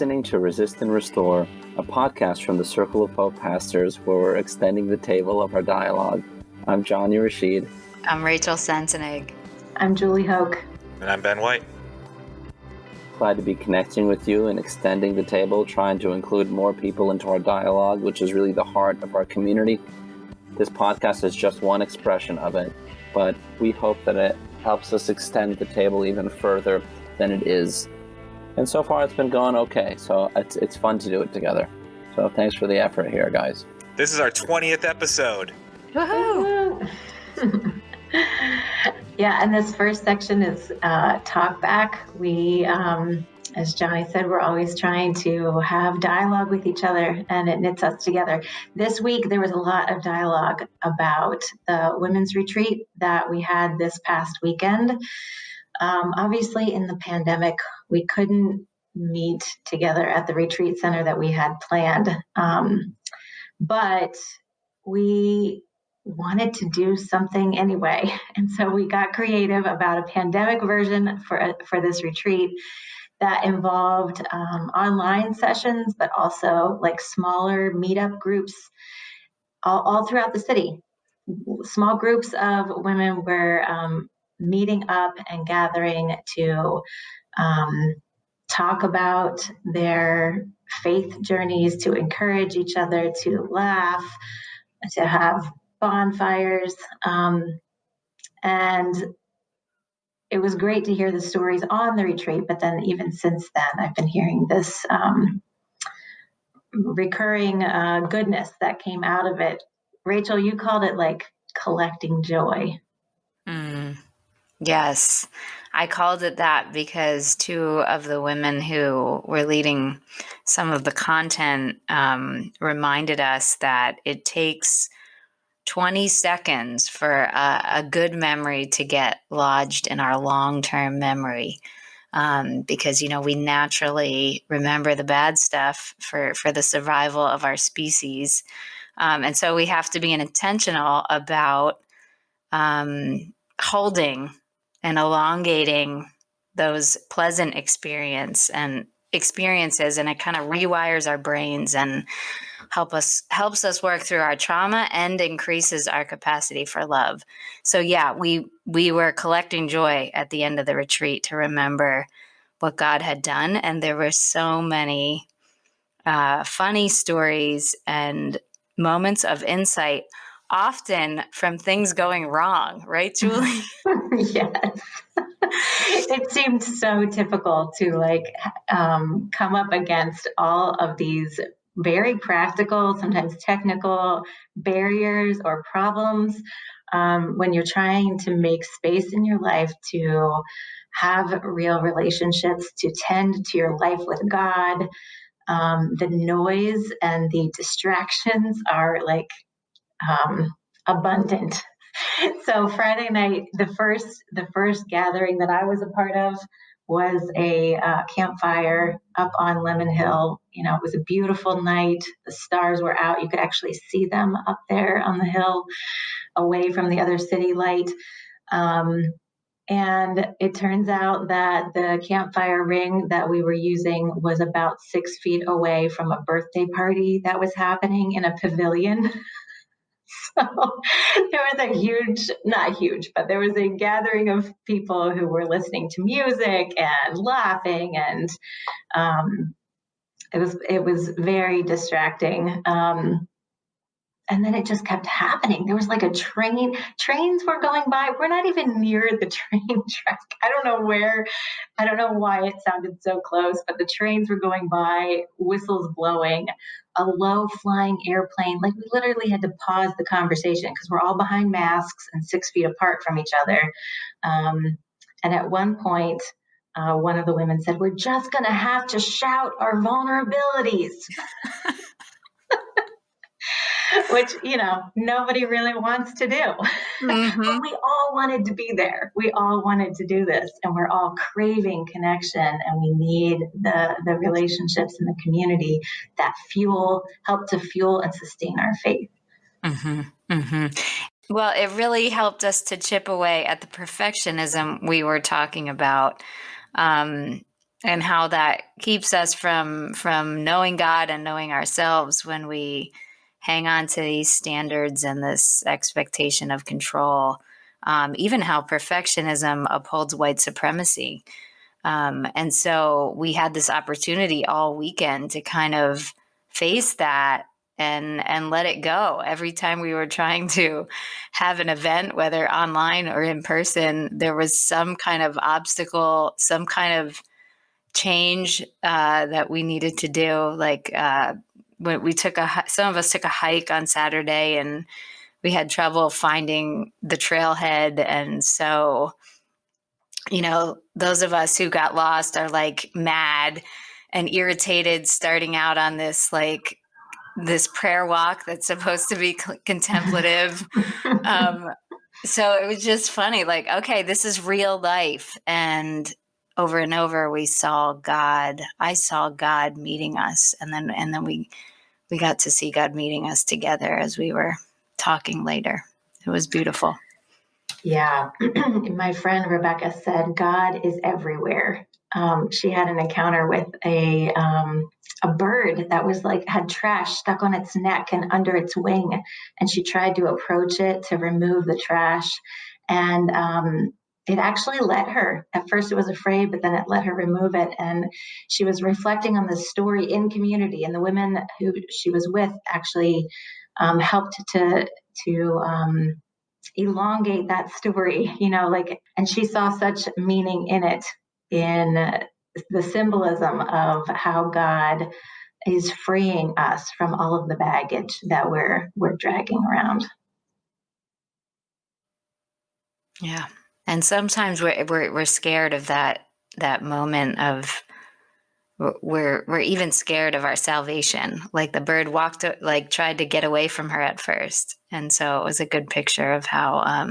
listening to Resist and Restore, a podcast from the Circle of Hope Pastors where we're extending the table of our dialogue. I'm Johnny Rashid. I'm Rachel Sensenig. I'm Julie Hoke. And I'm Ben White. Glad to be connecting with you and extending the table, trying to include more people into our dialogue, which is really the heart of our community. This podcast is just one expression of it, but we hope that it helps us extend the table even further than it is. And so far, it's been going okay, so it's fun to do it together. So thanks for the effort here, guys. This is our 20th episode. Woohoo! Yeah, and this first section is Talkback. We, as Johnny said, we're always trying to have dialogue with each other, and it knits us together. This week, there was a lot of dialogue about the women's retreat that we had this past weekend. Obviously, in the pandemic, we couldn't meet together at the retreat center that we had planned, but we wanted to do something anyway. And so we got creative about a pandemic version for this retreat that involved online sessions, but also like smaller meetup groups all throughout the city. Small groups of women were meeting up and gathering to talk about their faith journeys, to encourage each other, to laugh, to have bonfires. And it was great to hear the stories on the retreat, but then even since then, I've been hearing this recurring goodness that came out of it. Rachel, you called it like collecting joy. Yes, I called it that because two of the women who were leading some of the content reminded us that it takes 20 seconds for a good memory to get lodged in our long-term memory. Because, we naturally remember the bad stuff for the survival of our species. And so we have to be intentional about holding and elongating those pleasant experiences, and it kind of rewires our brains and helps us work through our trauma and increases our capacity for love. So yeah, we were collecting joy at the end of the retreat to remember what God had done, and there were so many funny stories and moments of insight, often from things going wrong, right, Julie? Yes. It seemed so typical to come up against all of these very practical, sometimes technical barriers or problems when you're trying to make space in your life to have real relationships, to tend to your life with God. The noise and the distractions are abundant. So Friday night, the first gathering that I was a part of was a campfire up on Lemon Hill. It was a beautiful night. The stars were out. You could actually see them up there on the hill, away from the other city light. And it turns out that the campfire ring that we were using was about 6 feet away from a birthday party that was happening in a pavilion. So there was there was a gathering of people who were listening to music and laughing, and it was very distracting. And then it just kept happening. There was like a trains were going by. We're not even near the train track. I don't know why it sounded so close, but the trains were going by, whistles blowing, a low flying airplane. Like, we literally had to pause the conversation because we're all behind masks and 6 feet apart from each other. And at one point, one of the women said, "We're just going to have to shout our vulnerabilities." Which, nobody really wants to do. Mm-hmm. But we all wanted to be there. We all wanted to do this, and we're all craving connection, and we need the relationships in the community that help to fuel and sustain our faith. Mm-hmm. Mm-hmm. Well, it really helped us to chip away at the perfectionism we were talking about. and how that keeps us from knowing God and knowing ourselves when we hang on to these standards and this expectation of control. Even how perfectionism upholds white supremacy. And so we had this opportunity all weekend to kind of face that and let it go. Every time we were trying to have an event, whether online or in person, there was some kind of obstacle, some kind of change that we needed to do. Like when we some of us took a hike on Saturday, and we had trouble finding the trailhead. And so, those of us who got lost are like mad and irritated starting out on this prayer walk that's supposed to be contemplative. So it was just funny, like, okay, this is real life. And over we saw God. I saw God meeting us. And then we got to see God meeting us together as we were talking later. It was beautiful. Yeah. My friend Rebecca said, God is everywhere. She had an encounter with a bird that was had trash stuck on its neck and under its wing. And she tried to approach it to remove the trash. And it actually let her. At first it was afraid, but then it let her remove it. And she was reflecting on the story in community. And the women who she was with actually helped to elongate that story, and she saw such meaning in it, in the symbolism of how God is freeing us from all of the baggage that we're dragging around. Yeah. And sometimes we're scared of that moment of, we're even scared of our salvation. Like the bird tried to get away from her at first. And so it was a good picture of how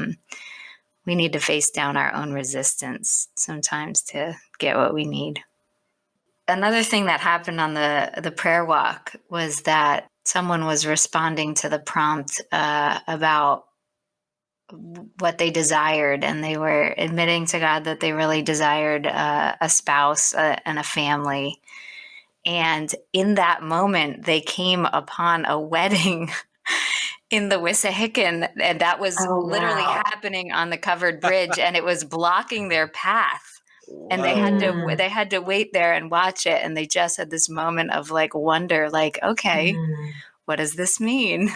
we need to face down our own resistance sometimes to get what we need. Another thing that happened on the prayer walk was that someone was responding to the prompt about what they desired, and they were admitting to God that they really desired a spouse and a family. And in that moment, they came upon a wedding in the Wissahickon, and that was literally happening on the covered bridge, and it was blocking their path. And they had to wait there and watch it, and they just had this moment of wonder, okay, what does this mean?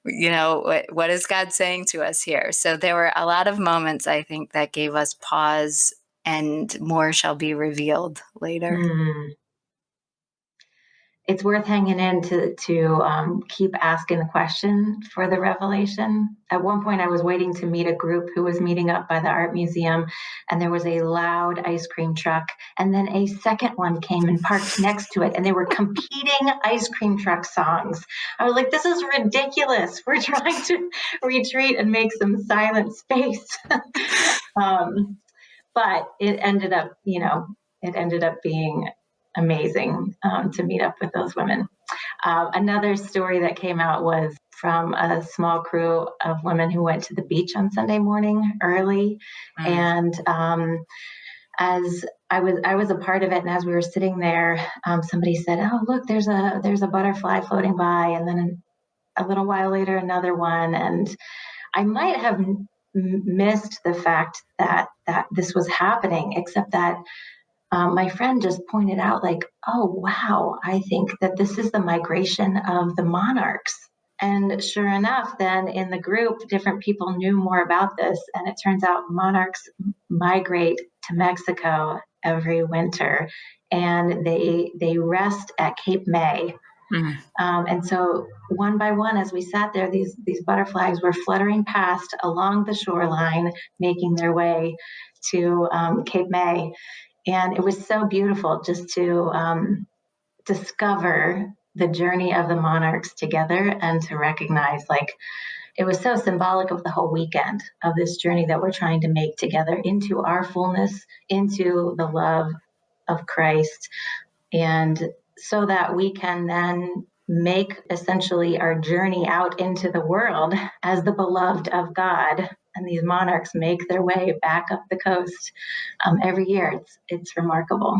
What is God saying to us here? So there were a lot of moments, I think, that gave us pause, and more shall be revealed later. It's worth hanging in to keep asking the question for the revelation. At one point, I was waiting to meet a group who was meeting up by the art museum, and there was a loud ice cream truck. And then a second one came and parked next to it, and they were competing ice cream truck songs. I was like, this is ridiculous. We're trying to retreat and make some silent space. But it ended up being amazing to meet up with those women. Another story that came out was from a small crew of women who went to the beach on Sunday morning early. And as I was a part of it, and as we were sitting there, somebody said, "Oh, look, there's a butterfly floating by," and then a little while later, another one. And I might have missed the fact that this was happening, except that my friend just pointed out, oh, wow, I think that this is the migration of the monarchs. And sure enough, then in the group, different people knew more about this. And it turns out monarchs migrate to Mexico every winter, and they rest at Cape May. And so one by one, as we sat there, these butterflies were fluttering past along the shoreline, making their way to Cape May. And it was so beautiful just to discover the journey of the monarchs together, and to recognize it was so symbolic of the whole weekend of this journey that we're trying to make together into our fullness, into the love of Christ. And so that we can then make essentially our journey out into the world as the beloved of God. And these monarchs make their way back up the coast every year. It's remarkable.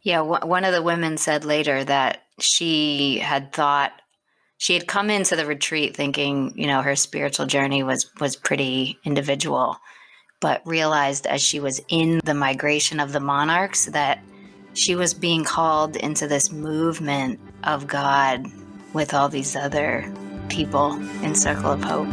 Yeah, one of the women said later that she had come into the retreat thinking, her spiritual journey was pretty individual, but realized as she was in the migration of the Monarchs that she was being called into this movement of God with all these other people in Circle of Hope.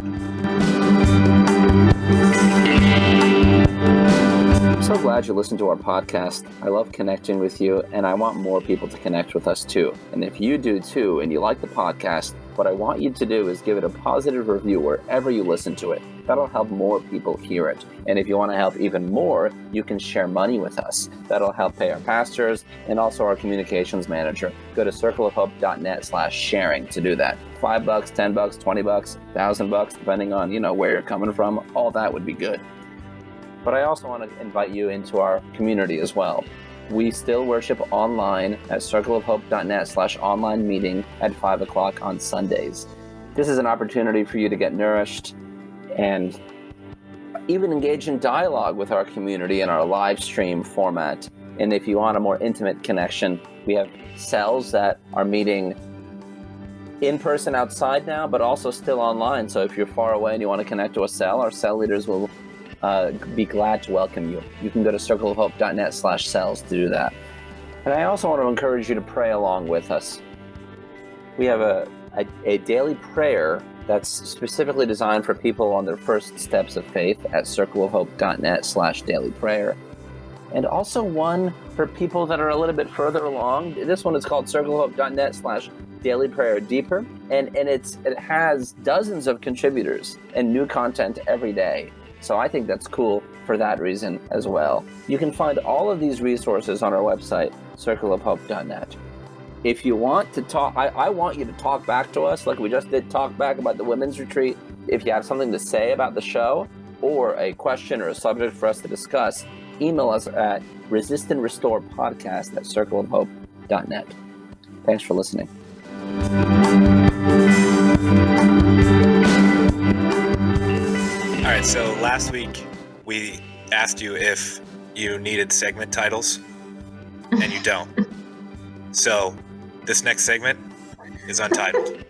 I'm so glad you listened to our podcast. I love connecting with you, and I want more people to connect with us too. And if you do too, and you like the podcast, what I want you to do is give it a positive review wherever you listen to it. That'll help more people hear it. And if you want to help even more, you can share money with us. That'll help pay our pastors and also our communications manager. Go to circleofhope.net/sharing to do that. $5, $10, $20, $1,000, depending on, where you're coming from. All that would be good. But I also want to invite you into our community as well. We still worship online at circleofhope.net/online meeting at 5 o'clock on Sundays. This is an opportunity for you to get nourished and even engage in dialogue with our community in our live stream format. And if you want a more intimate connection, we have cells that are meeting in person outside now, but also still online. So if you're far away and you want to connect to a cell, our cell leaders will be glad to welcome you. You can go to circleofhope.net/cells to do that. And I also want to encourage you to pray along with us. We have a daily prayer that's specifically designed for people on their first steps of faith at circleofhope.net/daily prayer. And also one for people that are a little bit further along. This one is called circleofhope.net/daily prayer deeper. And it has dozens of contributors and new content every day. So I think that's cool for that reason as well. You can find all of these resources on our website, circleofhope.net. If you want to talk, I want you to talk back to us like we just did Talkback about the women's retreat. If you have something to say about the show or a question or a subject for us to discuss, email us at resistandrestorepodcast@circleofhope.net. Thanks for listening. All right, so last week we asked you if you needed segment titles, and you don't. So this next segment is Untitled.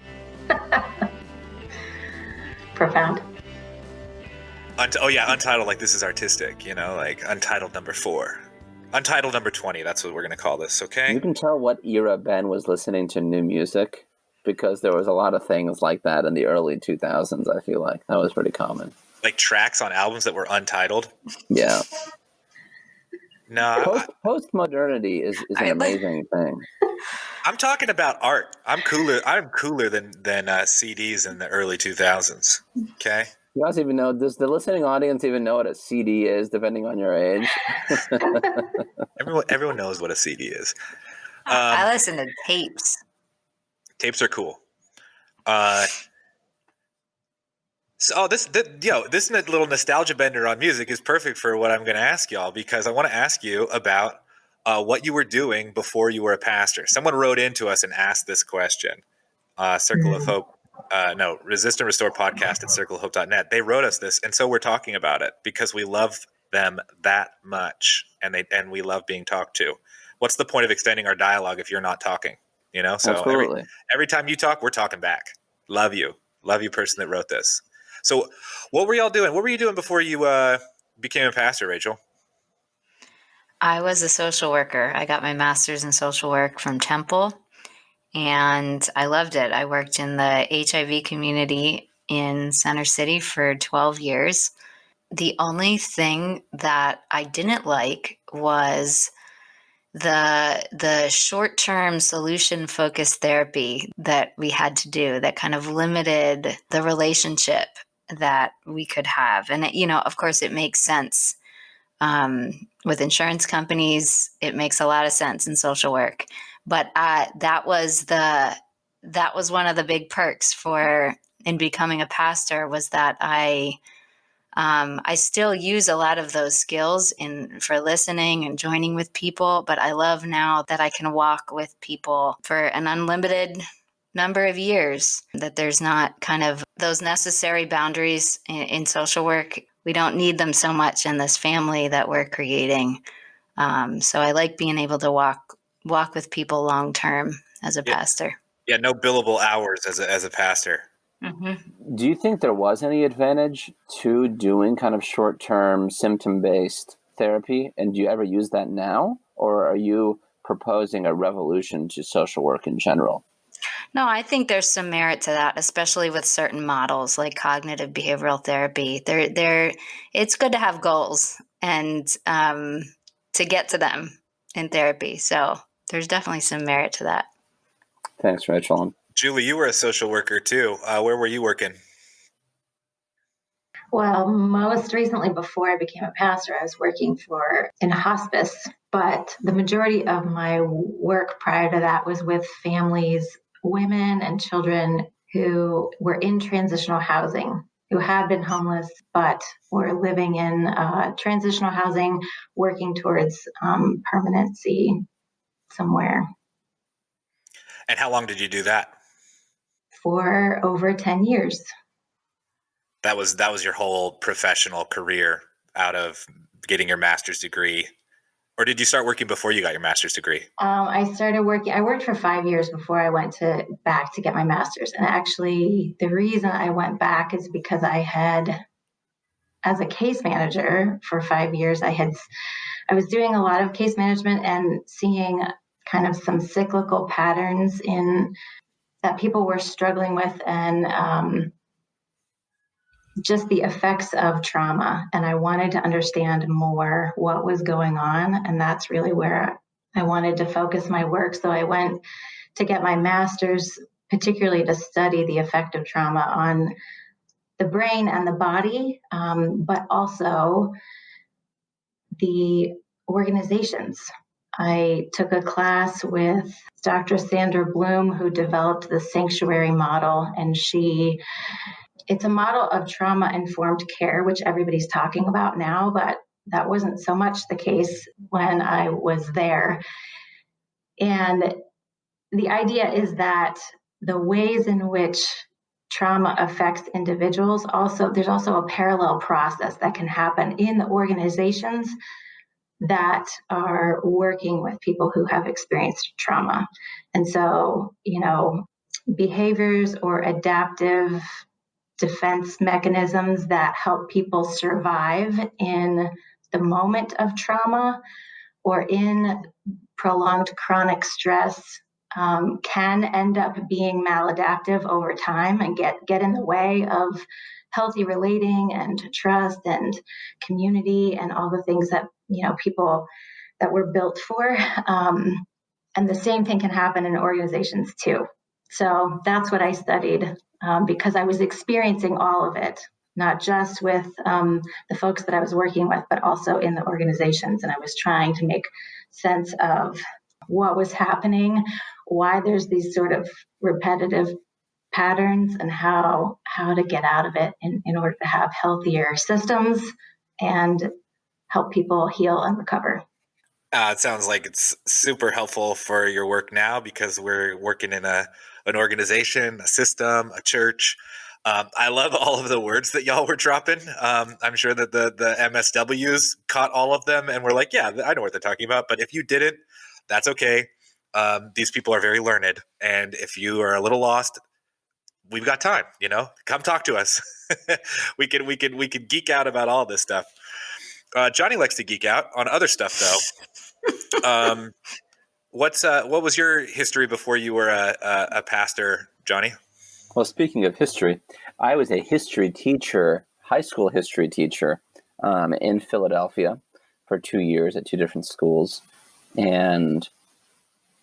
Profound. Untitled, like this is artistic, like Untitled number 4. Untitled number 20, that's what we're going to call this, okay? You can tell what era Ben was listening to new music because there was a lot of things like that in the early 2000s, I feel like. That was pretty common. Like tracks on albums that were untitled? Yeah. No. Post-modernity is an amazing thing. I'm talking about art. I'm cooler than CDs in the early 2000s, okay? You guys even know, does the listening audience even know what a CD is, depending on your age? Everyone knows what a CD is. I listen to tapes. Tapes are cool. This little nostalgia bender on music is perfect for what I'm going to ask y'all, because I want to ask you about what you were doing before you were a pastor. Someone wrote into us and asked this question. Circle of Hope. Resist and Restore podcast at circleofhope.net. They wrote us this, and so we're talking about it because we love them that much, and we love being talked to. What's the point of extending our dialogue if you're not talking? So Absolutely. every time you talk, we're talking back. Love you, person that wrote this. So, what were y'all doing? What were you doing before you became a pastor, Rachel? I was a social worker. I got my master's in social work from Temple. And I loved it. I worked in the HIV community in Center City for 12 years. The only thing that I didn't like was the short-term solution-focused therapy that we had to do that kind of limited the relationship that we could have. And, of course, it makes sense. With insurance companies, it makes a lot of sense in social work. But that was one of the big perks in becoming a pastor, was that I still use a lot of those skills for listening and joining with people. But I love now that I can walk with people for an unlimited number of years, that there's not kind of those necessary boundaries in social work. We don't need them so much in this family that we're creating. So I like being able to walk with people long term as a Yeah. pastor. Yeah, no billable hours as a pastor. Mm-hmm. Do you think there was any advantage to doing kind of short-term symptom-based therapy? And do you ever use that now? Or are you proposing a revolution to social work in general? No, I think there's some merit to that, especially with certain models like cognitive behavioral therapy. It's good to have goals and to get to them in therapy. So there's definitely some merit to that. Thanks, Rachel. Julie, you were a social worker too. Where were you working? Well, most recently, before I became a pastor, I was working in hospice, but the majority of my work prior to that was with families, women and children who were in transitional housing, who had been homeless, but were living in transitional housing, working towards permanency somewhere. And how long did you do that? For over 10 years. That was your whole professional career out of getting your master's degree, or did you start working before you got your master's degree? I started working. I worked for 5 years before I went back to get my master's. And actually, the reason I went back is because I had, as a case manager for 5 years, I was doing a lot of case management and seeing kind of some cyclical patterns in that people were struggling with, and just the effects of trauma. And I wanted to understand more what was going on. And that's really where I wanted to focus my work. So I went to get my master's, particularly to study the effect of trauma on the brain and the body, but also the organizations. I took a class with Dr. Sandra Bloom, who developed the sanctuary model, and it's a model of trauma-informed care, which everybody's talking about now, but that wasn't so much the case when I was there. And the idea is that the ways in which trauma affects individuals, there's also a parallel process that can happen in the organizations that are working with people who have experienced trauma. And so, behaviors or adaptive defense mechanisms that help people survive in the moment of trauma or in prolonged chronic stress can end up being maladaptive over time and get in the way of healthy relating and trust and community and all the things that people that we're built for. And the same thing can happen in organizations too. So that's what I studied, because I was experiencing all of it, not just with the folks that I was working with, but also in the organizations. And I was trying to make sense of what was happening, why there's these sort of repetitive patterns, and how to get out of it in order to have healthier systems and help people heal and recover. It sounds like it's super helpful for your work now because we're working in an organization, a system, a church. I love all of the words that y'all were dropping. I'm sure that the MSWs caught all of them and were like, yeah, I know what they're talking about. But if you didn't, that's okay. These people are very learned. And if you are a little lost, we've got time, come talk to us. we can geek out about all this stuff. Johnny likes to geek out on other stuff though. What was your history before you were a pastor, Johnny? Well, speaking of history, I was a history teacher, high school history teacher, in Philadelphia for 2 years at 2 different schools. And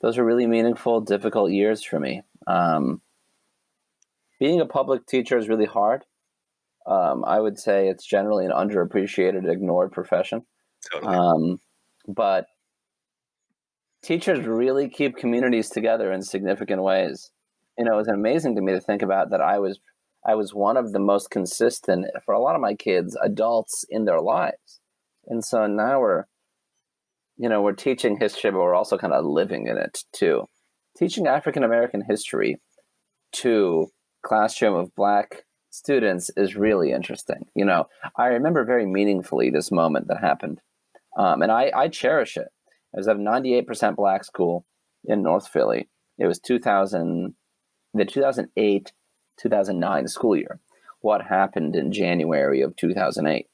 those were really meaningful, difficult years for me. Being a public teacher is really hard. I would say it's generally an underappreciated, ignored profession. Totally. But teachers really keep communities together in significant ways. It was amazing to me to think about that I was one of the most consistent for a lot of my kids, adults in their lives. And so now we're teaching history, but we're also kind of living in it too. Teaching African American history to classroom of Black students is really interesting. I remember very meaningfully this moment that happened. And I cherish it. I was at a 98% black school in North Philly. It was the 2008-2009 school year. What happened in January of 2008?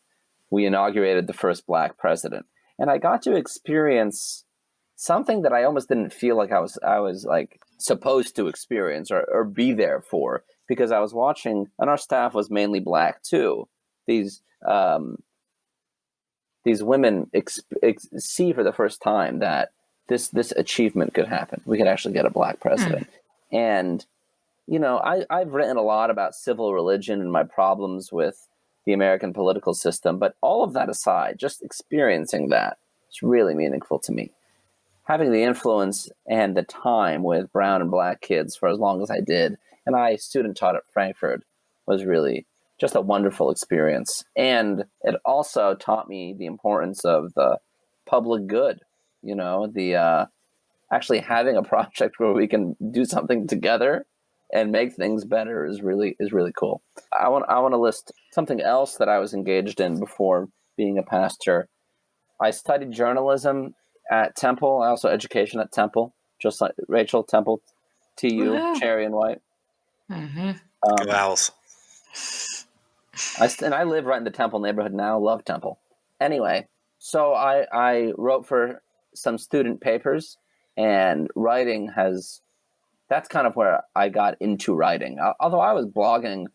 We inaugurated the first black president. And I got to experience something that I almost didn't feel like I was like supposed to experience or be there for, because I was watching, and our staff was mainly black too. These women see for the first time that this achievement could happen. We could actually get a black president. And, you know, I've written a lot about civil religion and my problems with the American political system, but all of that aside, just experiencing that is really meaningful to me. Having the influence and the time with brown and black kids for as long as I did, and I student taught at Frankfurt, was really just a wonderful experience. And it also taught me the importance of the public good, you know, the actually having a project where we can do something together and make things better is really cool. I want to list something else that I was engaged in before being a pastor. I studied journalism at Temple. I also education at Temple, just like Rachel, Temple, TU, Woohoo. cherry and white. Go Owls. And I live right in the Temple neighborhood now. Love Temple. Anyway, so I wrote for some student papers, and writing that's kind of where I got into writing. Although I was blogging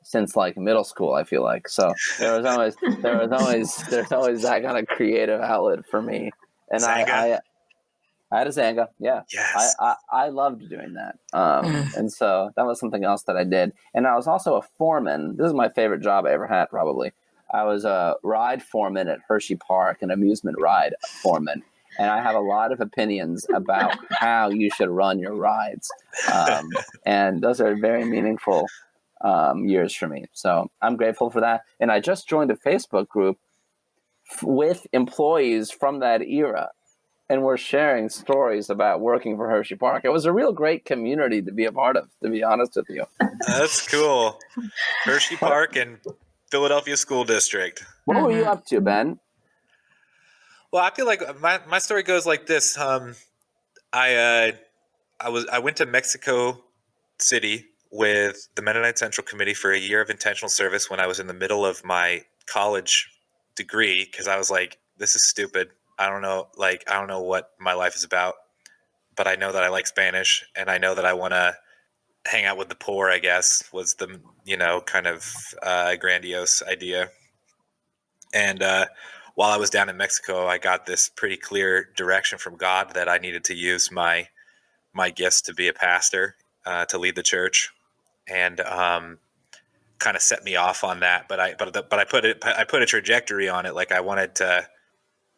since like middle school, I feel like. So there's always that kind of creative outlet for me. And Zanga? I had a Zanga, yeah. Yes. I loved doing that. And so that was something else that I did. And I was also a foreman. This is my favorite job I ever had, probably. I was a ride foreman at Hershey Park, an amusement ride foreman. And I have a lot of opinions about how you should run your rides. And those are very meaningful years for me. So I'm grateful for that. And I just joined a Facebook group with employees from that era. And we're sharing stories about working for Hershey Park. It was a real great community to be a part of, to be honest with you. That's cool. Hershey Park and Philadelphia School District. What were you up to, Ben? Well, I feel like my story goes like this. I went to Mexico City with the Mennonite Central Committee for a year of intentional service when I was in the middle of my college degree, because I was like, this is stupid. I don't know what my life is about, but I know that I like Spanish, and I know that I want to hang out with the poor, I guess, was the, kind of grandiose idea. And while I was down in Mexico, I got this pretty clear direction from God that I needed to use my gifts to be a pastor, to lead the church, and kind of set me off on that. But I put a trajectory on it. Like I wanted to,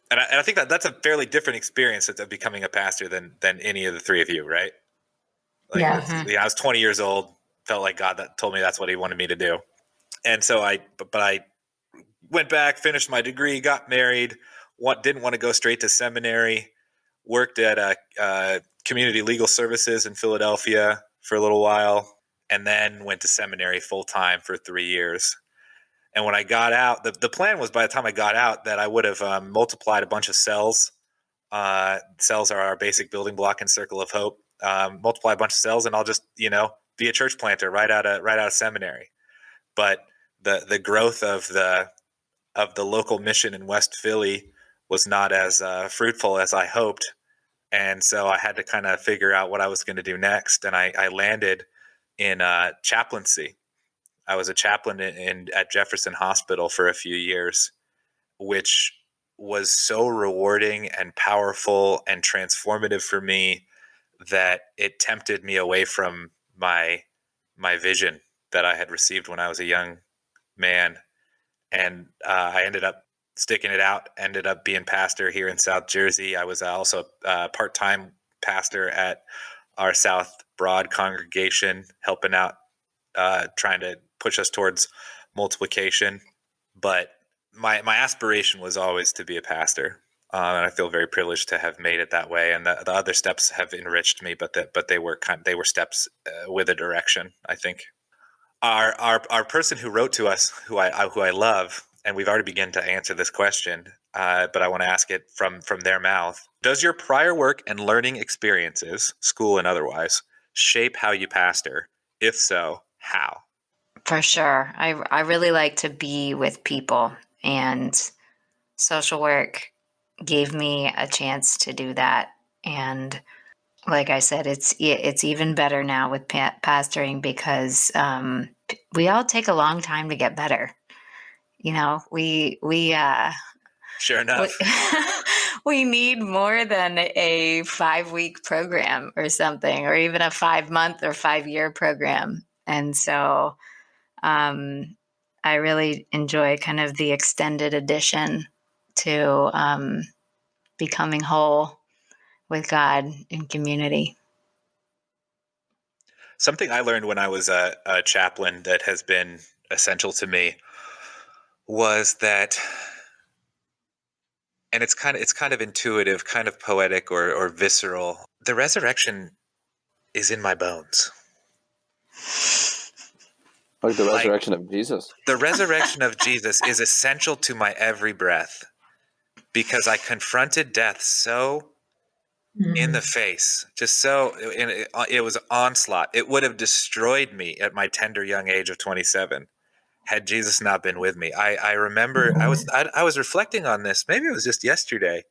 and I think that's a fairly different experience of becoming a pastor than any of the three of you, right? Like, I was 20 years old, felt like God that told me that's what He wanted me to do, and so I went back, finished my degree, got married. Didn't want to go straight to seminary. Worked at community legal services in Philadelphia for a little while, and then went to seminary full time for 3 years. And when I got out, the plan was by the time I got out that I would have multiplied a bunch of cells. Cells are our basic building block in Circle of Hope. Multiply a bunch of cells, and I'll just be a church planter right out of seminary. But the growth of the local mission in West Philly was not as fruitful as I hoped. And so I had to kind of figure out what I was going to do next. And I landed in chaplaincy. I was a chaplain at Jefferson Hospital for a few years, which was so rewarding and powerful and transformative for me that it tempted me away from my vision that I had received when I was a young man. And I ended up sticking it out, ended up being pastor here in South Jersey. I was also a part-time pastor at our South Broad congregation, helping out, trying to push us towards multiplication. But my aspiration was always to be a pastor. And I feel very privileged to have made it that way. And the other steps have enriched me, but they were steps with a direction, I think. Our person who wrote to us, who I love, and we've already begun to answer this question. but I want to ask it from their mouth. Does your prior work and learning experiences, school and otherwise, shape how you pastor? If so, how? For sure. I really like to be with people, and social work gave me a chance to do that. And like I said, it's even better now with pastoring because we all take a long time to get better. You know, Sure enough. we need more than a 5-week program or something, or even a 5-month or 5-year program. And so I really enjoy kind of the extended edition to becoming whole with God in community. Something I learned when I was a chaplain that has been essential to me was that, and it's kind of intuitive, kind of poetic or visceral. The resurrection is in my bones. Like the resurrection of Jesus. The resurrection of Jesus is essential to my every breath because I confronted death so in the face, just so, and it was onslaught. It would have destroyed me at my tender young age of 27 had Jesus not been with me. I remember I was reflecting on this. Maybe it was just yesterday.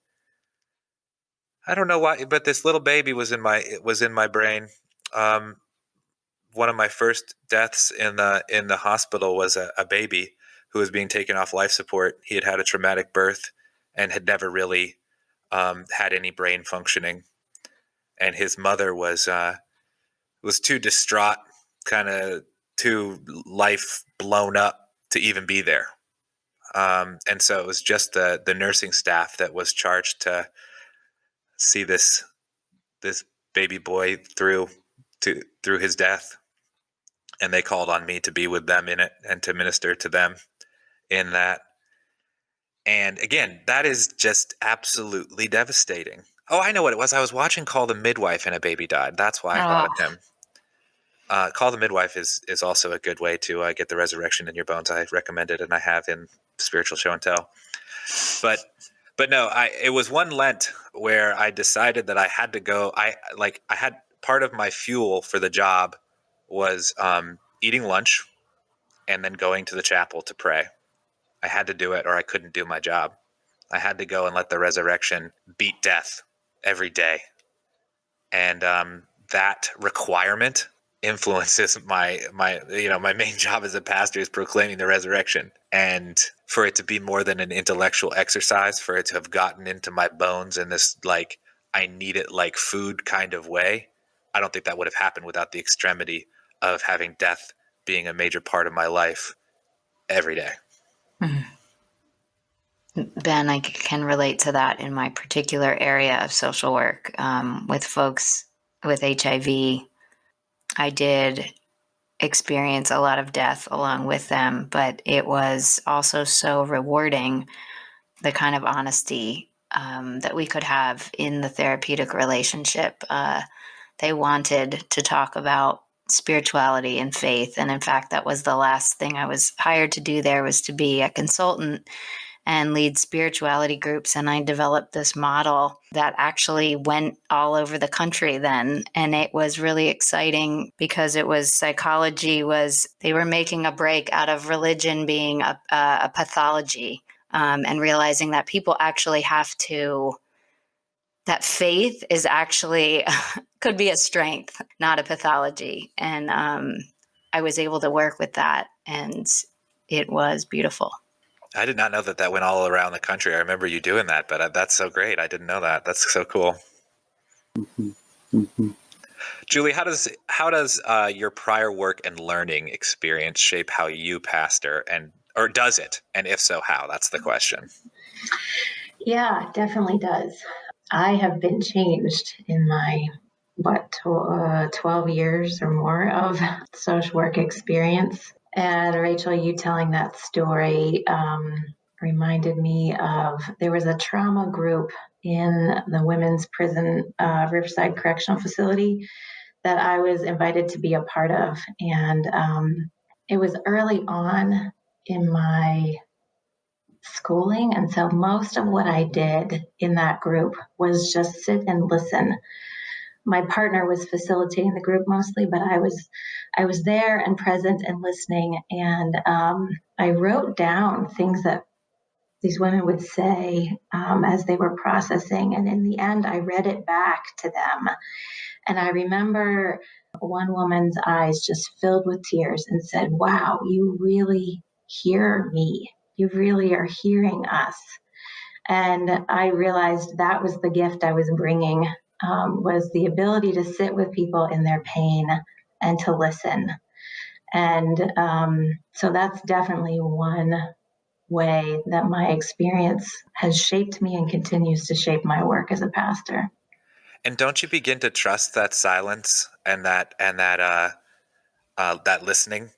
I don't know why, but this little baby was in my brain. One of my first deaths in the hospital was a baby who was being taken off life support. He had had a traumatic birth and had never really had any brain functioning, and his mother was too distraught, kind of too life blown up to even be there. And so it was just the nursing staff that was charged to see this baby boy through his death. And they called on me to be with them in it and to minister to them in that. And again, that is just absolutely devastating. Oh, I know what it was. I was watching Call the Midwife and a baby died. That's why I thought of him. Call the Midwife is also a good way to get the resurrection in your bones. I recommend it, and I have in Spiritual Show and Tell. But no, it was one Lent where I decided that I had to go. I had part of my fuel for the job was eating lunch and then going to the chapel to pray. I had to do it or I couldn't do my job. I had to go and let the resurrection beat death every day. And that requirement influences my main job as a pastor is proclaiming the resurrection. And for it to be more than an intellectual exercise, for it to have gotten into my bones in this like I need it like food kind of way, I don't think that would have happened without the extremity of having death being a major part of my life every day. Ben, I can relate to that in my particular area of social work with folks with HIV. I did experience a lot of death along with them, but it was also so rewarding, the kind of honesty that we could have in the therapeutic relationship. They wanted to talk about spirituality and faith. And in fact, that was the last thing I was hired to do there, was to be a consultant and lead spirituality groups. And I developed this model that actually went all over the country then. And it was really exciting because it was they were making a break out of religion being a pathology, and realizing that people actually that faith is actually could be a strength, not a pathology. And I was able to work with that, and it was beautiful. I did not know that went all around the country. I remember you doing that, but that's so great. I didn't know that. That's so cool. Mm-hmm. Mm-hmm. Julie, how does your prior work and learning experience shape how you pastor, or does it? And if so, how? That's the question. Yeah, definitely does. I have been changed in my 12 years or more of social work experience. And Rachel, you telling that story reminded me of, there was a trauma group in the women's prison, Riverside Correctional Facility, that I was invited to be a part of. And it was early on in my schooling. And so most of what I did in that group was just sit and listen. My partner was facilitating the group mostly, but I was there and present and listening. And I wrote down things that these women would say as they were processing. And in the end, I read it back to them. And I remember one woman's eyes just filled with tears and said, "Wow, you really hear me. You really are hearing us." And I realized that was the gift I was bringing, was the ability to sit with people in their pain and to listen. And so that's definitely one way that my experience has shaped me and continues to shape my work as a pastor. And don't you begin to trust that silence and that listening?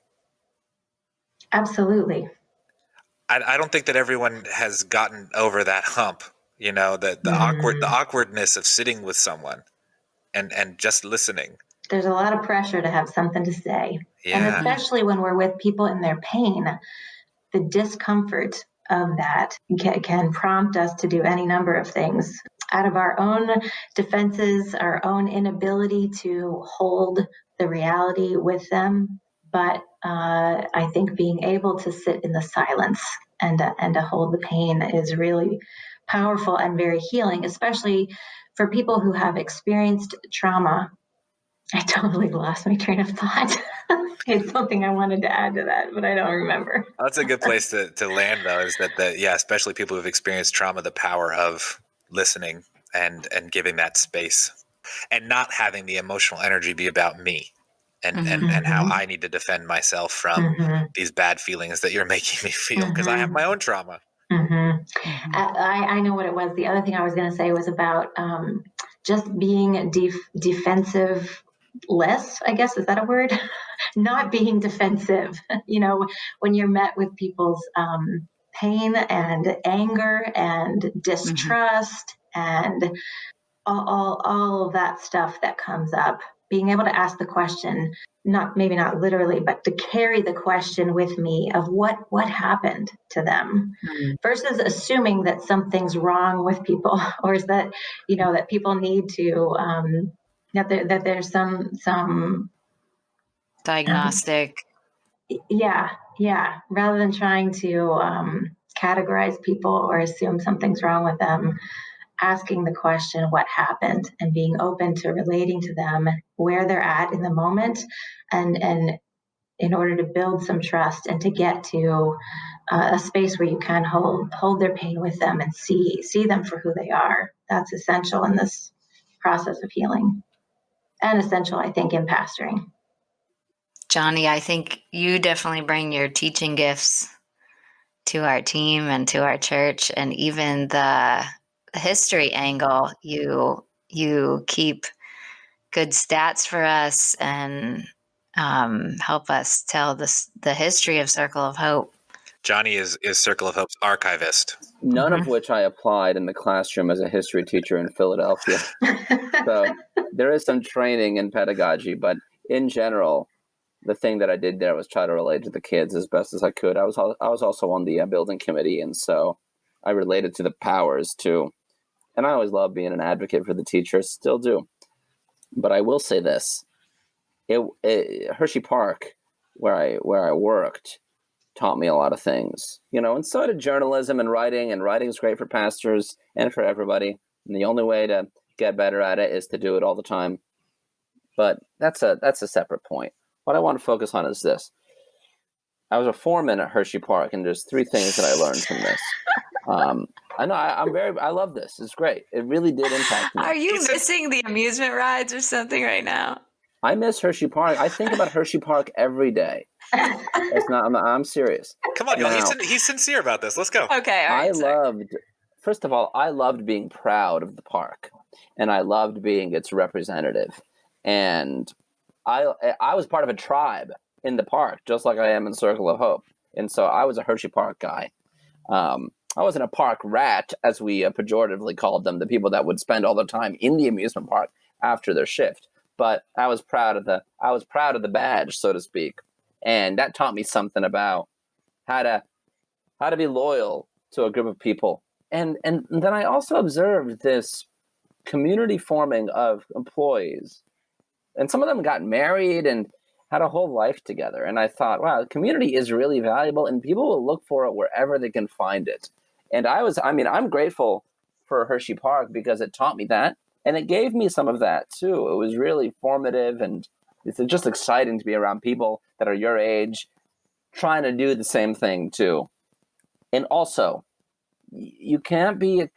Absolutely. I don't think that everyone has gotten over that hump. You know, the awkwardness of sitting with someone and just listening. There's a lot of pressure to have something to say. Yeah. And especially when we're with people in their pain, the discomfort of that can prompt us to do any number of things out of our own defenses, our own inability to hold the reality with them. But I think being able to sit in the silence and to hold the pain is really powerful and very healing, especially for people who have experienced trauma. I totally lost my train of thought. It's something I wanted to add to that, but I don't remember. That's a good place to land, though, is that especially people who've experienced trauma, the power of listening and giving that space and not having the emotional energy be about me and how I need to defend myself from these bad feelings that you're making me feel because I have my own trauma. I know what it was. The other thing I was going to say was about just being defensive less, I guess. Is that a word? Not being defensive. You know, when you're met with people's pain and anger and distrust and all of that stuff that comes up, being able to ask the question, maybe not literally, but to carry the question with me of what happened to them versus assuming that something's wrong with people or is that, that people need to, that there's some diagnostic. Yeah. Rather than trying to categorize people or assume something's wrong with them, asking the question, what happened, and being open to relating to them where they're at in the moment, and in order to build some trust and to get to a space where you can hold their pain with them and see them for who they are. That's essential in this process of healing, and essential, I think, in pastoring. Johnny, I think you definitely bring your teaching gifts to our team and to our church, and even the history angle. You keep good stats for us and help us tell the history of Circle of Hope. Johnny is Circle of Hope's archivist. None of which I applied in the classroom as a history teacher in Philadelphia. So there is some training in pedagogy, but in general, the thing that I did there was try to relate to the kids as best as I could. I was also on the building committee, and so I related to the powers too. And I always loved being an advocate for the teachers, still do. But I will say this: Hershey Park, where I worked, taught me a lot of things, and so did journalism and writing. And writing is great for pastors and for everybody. And the only way to get better at it is to do it all the time. But that's a separate point. What I want to focus on is this. I was a foreman at Hershey Park, and there's 3 things that I learned from this. I know I love this. It's great. It really did impact me. Are you missing the amusement rides or something right now? I miss Hershey Park. I think about Hershey Park every day. I'm serious. Come on, y'all. He's sincere about this. Let's go. Okay. All right, first of all, I loved being proud of the park, and I loved being its representative. And I was part of a tribe in the park, just like I am in Circle of Hope. And so I was a Hershey Park guy. I wasn't a park rat, as we pejoratively called them, the people that would spend all their time in the amusement park after their shift. But I was proud of the badge, so to speak. And that taught me something about how to be loyal to a group of people. And then I also observed this community forming of employees. And some of them got married and had a whole life together. And I thought, wow, community is really valuable, and people will look for it wherever they can find it. And I'm grateful for Hershey Park because it taught me that. And it gave me some of that too. It was really formative, and it's just exciting to be around people that are your age trying to do the same thing too. And also, you cannot be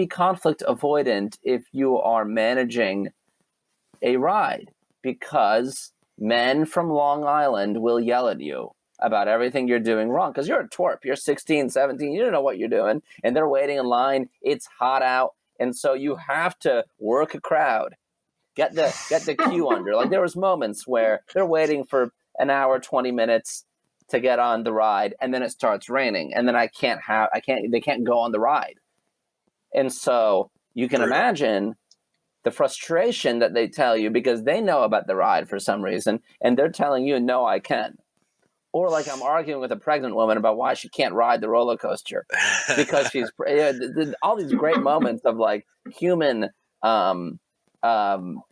conflict avoidant if you are managing a ride, because men from Long Island will yell at you about everything you're doing wrong because you're a twerp. You're 16, 17, you don't know what you're doing, and they're waiting in line. It's hot out, and so you have to work a crowd, get the queue under. Like, there was moments where they're waiting for an hour, 20 minutes to get on the ride, and then it starts raining, and then they can't go on the ride. And so you can imagine the frustration that they tell you because they know about the ride for some reason, and they're telling you, no, I can. Or like I'm arguing with a pregnant woman about why she can't ride the roller coaster because she's all these great moments of like human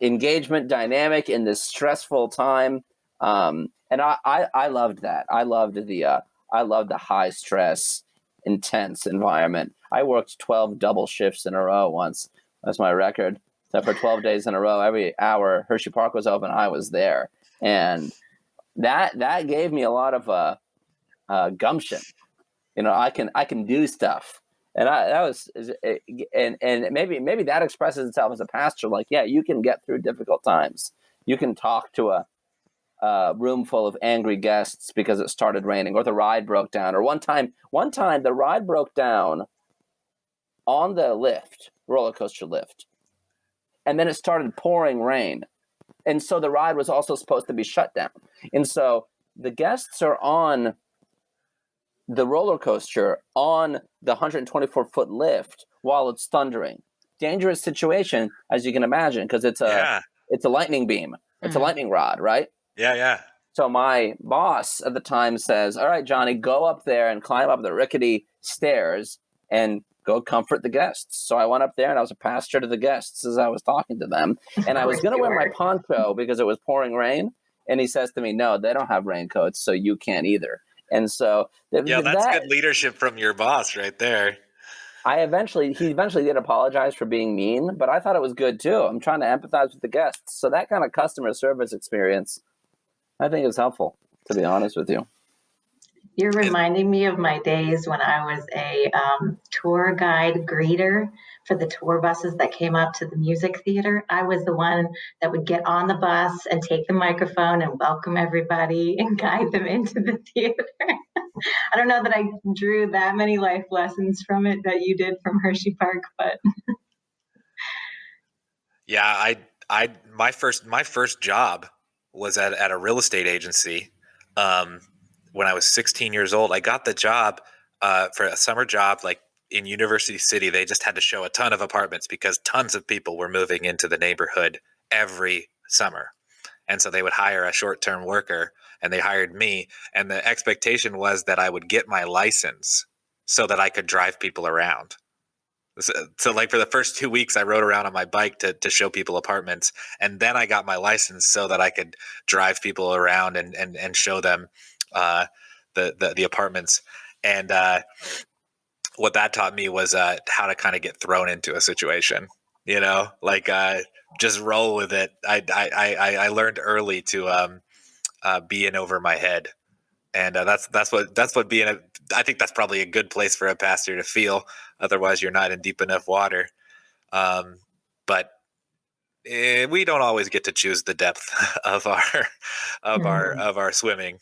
engagement dynamic in this stressful time. And I loved that. I loved the high stress, intense environment. I worked 12 double shifts in a row once. That's my record. So for 12 days in a row, every hour Hershey Park was open, I was there. And that gave me a lot of gumption. I can do stuff. And maybe that expresses itself as a pastor. Like, yeah, you can get through difficult times. You can talk to a room full of angry guests because it started raining, or the ride broke down. Or one time the ride broke down on the roller coaster lift, and then it started pouring rain. And so the ride was also supposed to be shut down. And so the guests are on the roller coaster on the 124-foot lift while it's thundering. Dangerous situation, as you can imagine, because it's a lightning beam. It's a lightning rod, right? Yeah. So my boss at the time says, all right, Johnny, go up there and climb up the rickety stairs and go comfort the guests. So I went up there and I was a pastor to the guests as I was talking to them. And I was going to wear my poncho because it was pouring rain. And he says to me, no, they don't have raincoats, so you can't either. And so that's good leadership from your boss right there. He eventually did apologize for being mean, but I thought it was good too. I'm trying to empathize with the guests. So that kind of customer service experience, I think, is helpful, to be honest with you. You're reminding me of my days when I was a tour guide greeter for the tour buses that came up to the music theater. I was the one that would get on the bus and take the microphone and welcome everybody and guide them into the theater. I don't know that I drew that many life lessons from it that you did from Hershey Park, but yeah, my first job was at a real estate agency. When I was 16 years old, I got the job for a summer job, like in University City. They just had to show a ton of apartments because tons of people were moving into the neighborhood every summer. And so they would hire a short-term worker, and they hired me. And the expectation was that I would get my license so that I could drive people around. So like for the first 2 weeks, I rode around on my bike to show people apartments. And then I got my license so that I could drive people around and show them the apartments. And what that taught me was how to kind of get thrown into a situation, like just roll with it. I learned early to be in over my head. And that's what being I think that's probably a good place for a pastor to feel. Otherwise, you're not in deep enough water. But we don't always get to choose the depth of our swimming.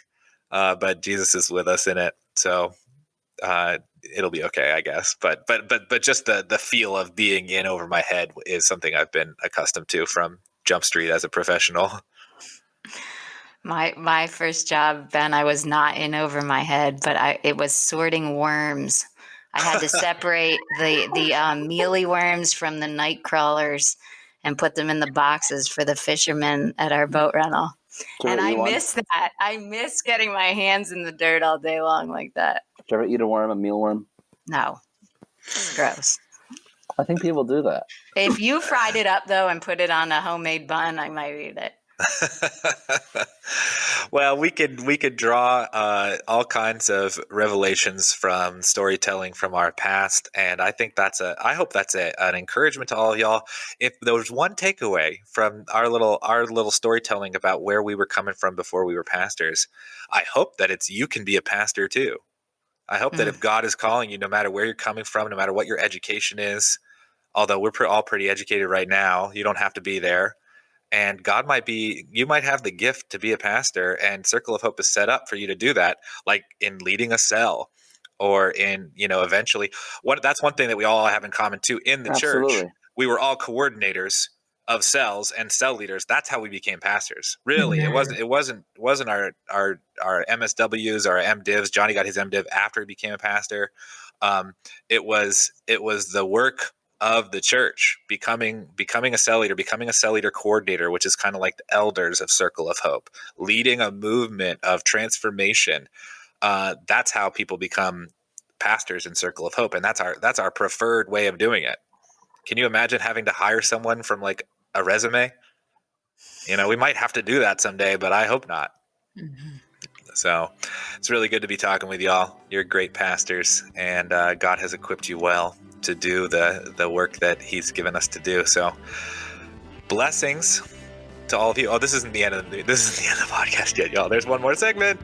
But Jesus is with us in it, so it'll be okay, I guess. But just the feel of being in over my head is something I've been accustomed to from Jump Street as a professional. My first job, Ben, I was not in over my head, but it was sorting worms. I had to separate the mealy worms from the night crawlers and put them in the boxes for the fishermen at our boat rental. And I miss that. I miss getting my hands in the dirt all day long like that. Did you ever eat a mealworm? No, it's gross. I think people do that. If you fried it up though and put it on a homemade bun, I might eat it. Well, we could draw all kinds of revelations from storytelling from our past, and I think I hope that's an encouragement to all of y'all. If there was one takeaway from our little storytelling about where we were coming from before we were pastors, I hope that it's you can be a pastor too. I hope that if God is calling you, no matter where you're coming from, no matter what your education is, although we're all pretty educated right now, you don't have to be there. And you might have the gift to be a pastor, and Circle of Hope is set up for you to do that, like in leading a cell or in, eventually. That's one thing that we all have in common too. In the church, Absolutely. we were all coordinators of cells and cell leaders. That's how we became pastors. Really, it wasn't our MSWs or our MDivs. Johnny got his MDiv after he became a pastor. It was the work of the church becoming a cell leader coordinator, which is kind of like the elders of Circle of Hope, leading a movement of transformation. That's how people become pastors in Circle of Hope, and that's our preferred way of doing it. Can you imagine having to hire someone from like a resume? We might have to do that someday, but I hope not. Mm-hmm. So it's really good to be talking with y'all. You're great pastors, and God has equipped you well to do the work that he's given us to do. So blessings to all of you. Oh, this isn't the end of the podcast yet, y'all. There's one more segment.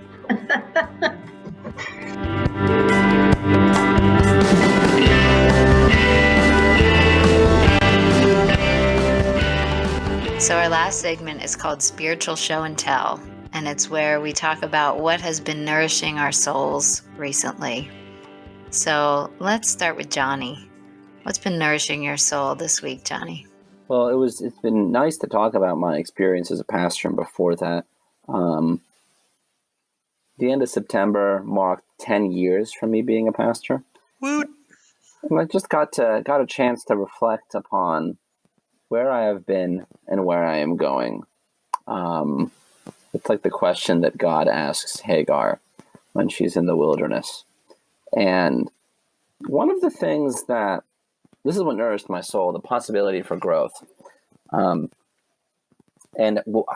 So our last segment is called Spiritual Show and Tell, and it's where we talk about what has been nourishing our souls recently. So let's start with Johnny. What's been nourishing your soul this week, Johnny? Well, it's been nice to talk about my experience as a pastor, and before that, the end of September marked 10 years for me being a pastor. Woot. And I just got a chance to reflect upon where I have been and where I am going. It's like the question that God asks Hagar when she's in the wilderness. And one of the things this is what nourished my soul, the possibility for growth, and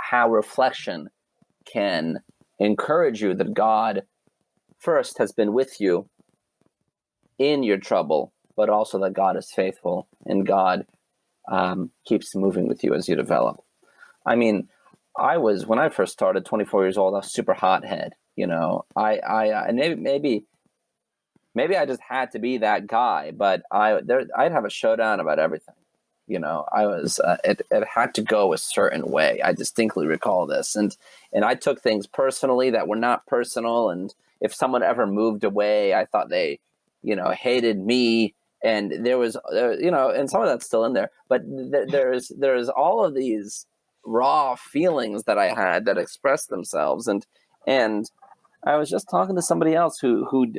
how reflection can encourage you that God first has been with you in your trouble, but also that God is faithful and God keeps moving with you as you develop. I mean, when I first started, 24 years old, I was super hothead. I maybe I just had to be that guy, but I'd have a showdown about everything. I was it had to go a certain way. I distinctly recall this, and I took things personally that were not personal. And if someone ever moved away, I thought they, hated me. And there was, and some of that's still in there. But there's all of these raw feelings that I had that expressed themselves, and I was just talking to somebody else who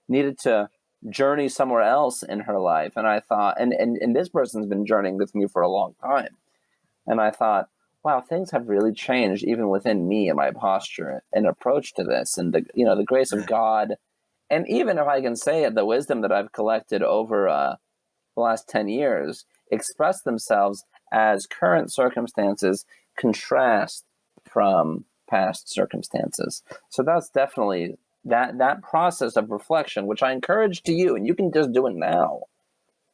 needed to journey somewhere else in her life, and I thought, and this person's been journeying with me for a long time, and I thought, wow, things have really changed even within me and my posture and approach to this, and the grace of God. And even if I can say it, the wisdom that I've collected over the last 10 years express themselves as current circumstances contrast from past circumstances. So that's definitely that process of reflection, which I encourage to you, and you can just do it now,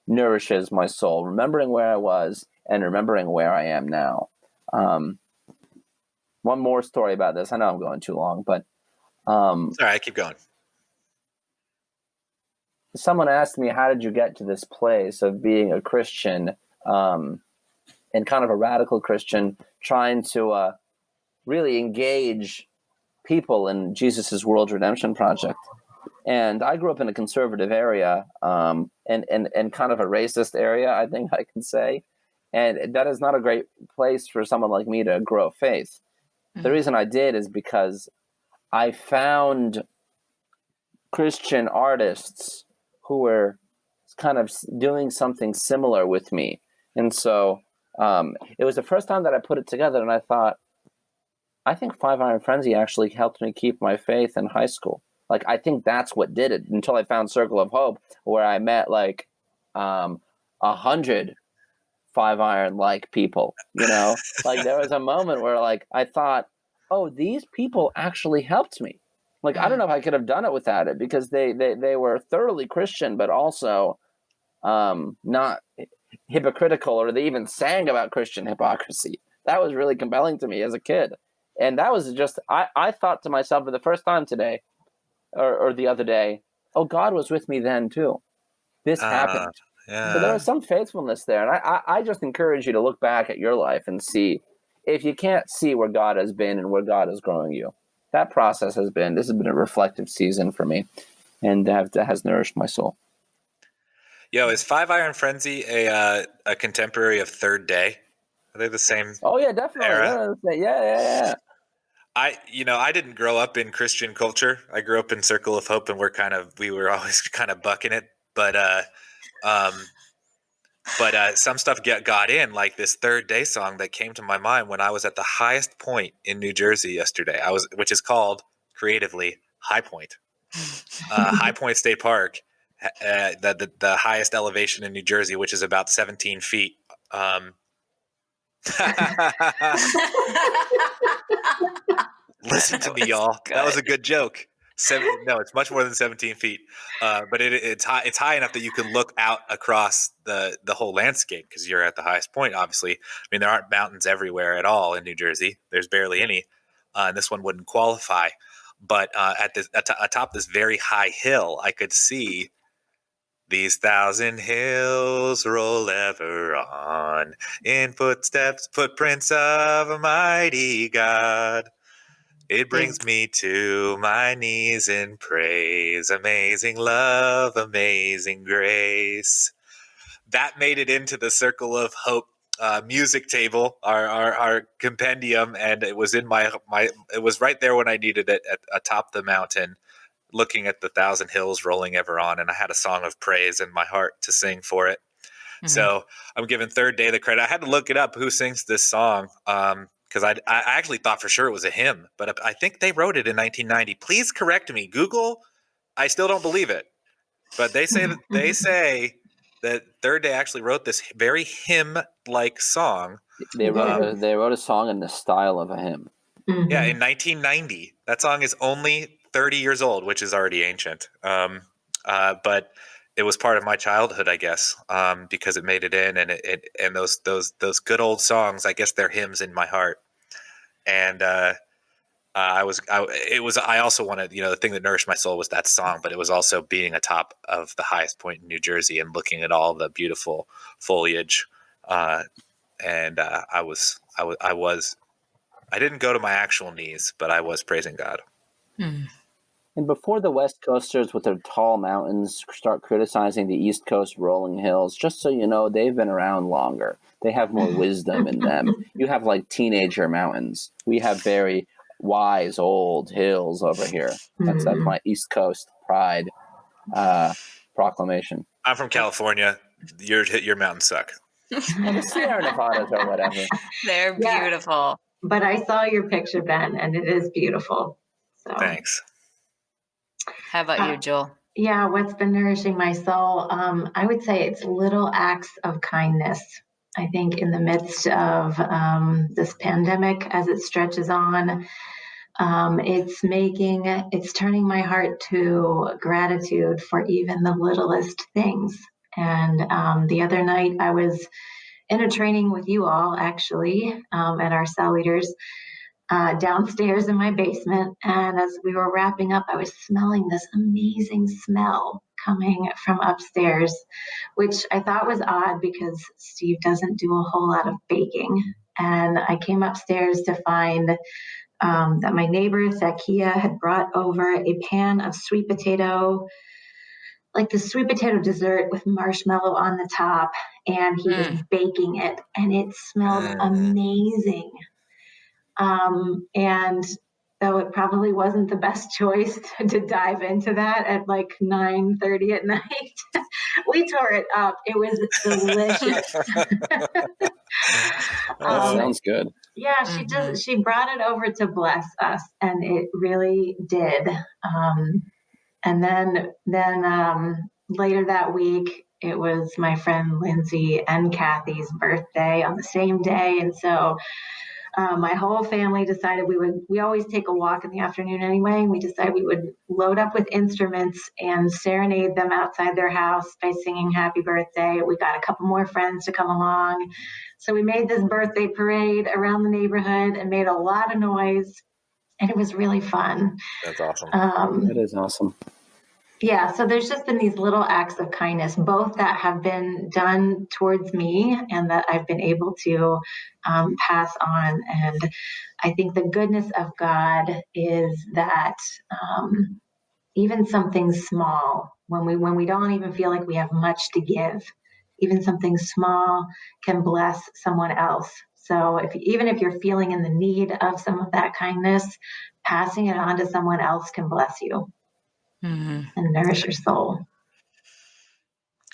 nourishes my soul, remembering where I was and remembering where I am now. One more story about this. I know I'm going too long, but Sorry, keep going. Someone asked me, how did you get to this place of being a Christian, and kind of a radical Christian, trying to really engage people in Jesus's world redemption project? And I grew up in a conservative area, and kind of a racist area, I think I can say. And that is not a great place for someone like me to grow faith. The reason I did is because I found Christian artists who were kind of doing something similar with me. And so it was the first time that I put it together, and I thought, I think Five Iron Frenzy actually helped me keep my faith in high school. Like, I think that's what did it, until I found Circle of Hope, where I met like 100 five iron like people, you know. Like, there was a moment where like I thought, oh, these people actually helped me. Like, I don't know if I could have done it without it, because they were thoroughly Christian, but also not hypocritical, or they even sang about Christian hypocrisy. That was really compelling to me as a kid. And that was just, I thought to myself for the first time today, or the other day, oh, God was with me then too. This happened. So there was some faithfulness there. And I just encourage you to look back at your life and see, if you can't see where God has been and where God is growing you. That process this has been a reflective season for me, and that has nourished my soul. Yo, is Five Iron Frenzy a contemporary of Third Day? Are they the same? Oh yeah, definitely. Era? Yeah. I didn't grow up in Christian culture. I grew up in Circle of Hope, and we were always kind of bucking it. But some stuff got in, like this Third Day song that came to my mind when I was at the highest point in New Jersey yesterday. Which is called creatively High Point, High Point State Park, the highest elevation in New Jersey, which is about 17 feet. Listen to me, y'all. That was a good joke. No, it's much more than 17 feet. But it's high. It's high enough that you can look out across the whole landscape, because you're at the highest point. Obviously, I mean, there aren't mountains everywhere at all in New Jersey. There's barely any, and this one wouldn't qualify. But atop this very high hill, I could see these 1,000 hills roll ever on in footprints of a mighty God. It brings me to my knees in praise. Amazing love, amazing grace. That made it into the Circle of Hope music table, our compendium, and it was in my. It was right there when I needed it, atop the mountain, looking at the 1,000 hills rolling ever on, and I had a song of praise in my heart to sing for it. Mm-hmm. So I'm giving Third Day the credit. I had to look it up, who sings this song, because I actually thought for sure it was a hymn, but I think they wrote it in 1990. Please correct me, Google. I still don't believe it, but they say that Third Day actually wrote this very hymn-like song. They wrote a song in the style of a hymn. Mm-hmm. Yeah, in 1990. That song is only 30 years old, which is already ancient. But it was part of my childhood, I guess, because it made it in, and those good old songs, I guess they're hymns in my heart. And I also wanted, the thing that nourished my soul was that song, but it was also being atop of the highest point in New Jersey and looking at all the beautiful foliage. I didn't go to my actual knees, but I was praising God. Mm. And before the West Coasters with their tall mountains start criticizing the East Coast rolling hills, just so you know, they've been around longer. They have more wisdom in them. You have like teenager mountains. We have very wise old hills over here. That's my East Coast pride proclamation. I'm from California. Your mountains suck. Well, the Sierra Nevadas or whatever. They're beautiful. But I saw your picture, Ben, and it is beautiful. So thanks. How about you, Joel? Yeah, what's been nourishing my soul? I would say it's little acts of kindness. I think in the midst of this pandemic, as it stretches on, it's turning my heart to gratitude for even the littlest things. And the other night I was in a training with you all, actually, at our cell leaders, downstairs in my basement. And as we were wrapping up, I was smelling this amazing smell coming from upstairs, which I thought was odd because Steve doesn't do a whole lot of baking. And I came upstairs to find that my neighbor, Zakia, had brought over a pan of sweet potato, like the sweet potato dessert with marshmallow on the top, and he was baking it, and it smelled amazing. And though it probably wasn't the best choice to dive into that at like 9:30 at night, we tore it up. It was delicious. Sounds good. Yeah, she brought it over to bless us, and it really did. And then later that week, it was my friend Lindsay and Kathy's birthday on the same day. And so my whole family decided we always take a walk in the afternoon anyway. And we decided we would load up with instruments and serenade them outside their house by singing happy birthday. We got a couple more friends to come along. So we made this birthday parade around the neighborhood and made a lot of noise. And it was really fun. That's awesome. That is awesome. Yeah, so there's just been these little acts of kindness, both that have been done towards me and that I've been able to pass on. And I think the goodness of God is that even something small, when we don't even feel like we have much to give, even something small can bless someone else. So even if you're feeling in the need of some of that kindness, passing it on to someone else can bless you. And nourish your soul.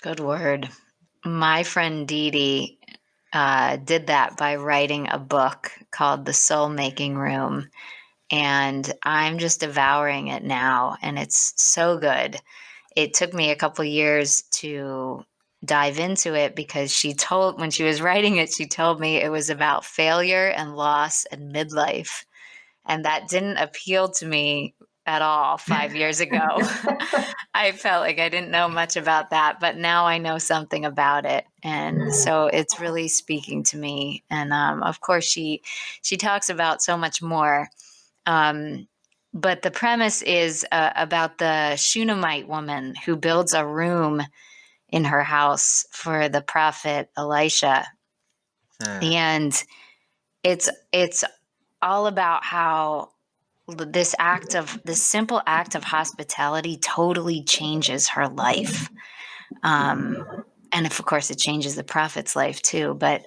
Good word. My friend Dee Dee did that by writing a book called The Soulmaking Room. And I'm just devouring it now. And it's so good. It took me a couple years to dive into it because when she was writing it, she told me it was about failure and loss and midlife. And that didn't appeal to me at all 5 years ago. I felt like I didn't know much about that, but now I know something about it. And so it's really speaking to me. And of course, she talks about so much more. But the premise is about the Shunammite woman who builds a room in her house for the prophet Elisha. And it's all about how this simple act of hospitality totally changes her life. And of course, it changes the prophet's life too. But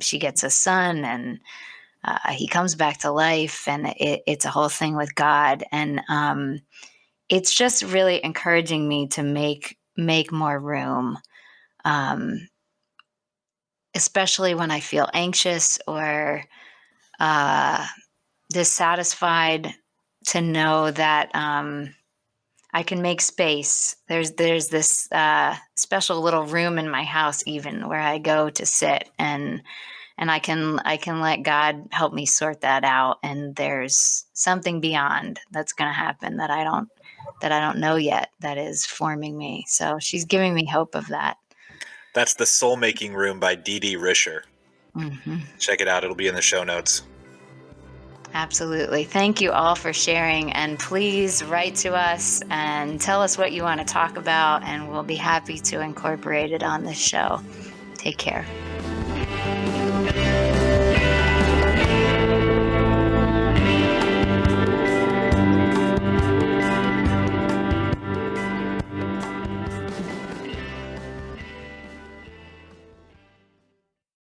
she gets a son and he comes back to life, and it's a whole thing with God. And it's just really encouraging me to make more room, especially when I feel anxious or dissatisfied, to know that I can make space. There's this special little room in my house even where I go to sit, and I can let God help me sort that out. And there's something beyond that's going to happen that I don't know yet, that is forming me. So she's giving me hope of that. That's The Soulmaking Room by Dee Dee Risher. Mm-hmm. Check it out. It'll be in the show notes. Absolutely. Thank you all for sharing. And please write to us and tell us what you want to talk about, and we'll be happy to incorporate it on this show. Take care.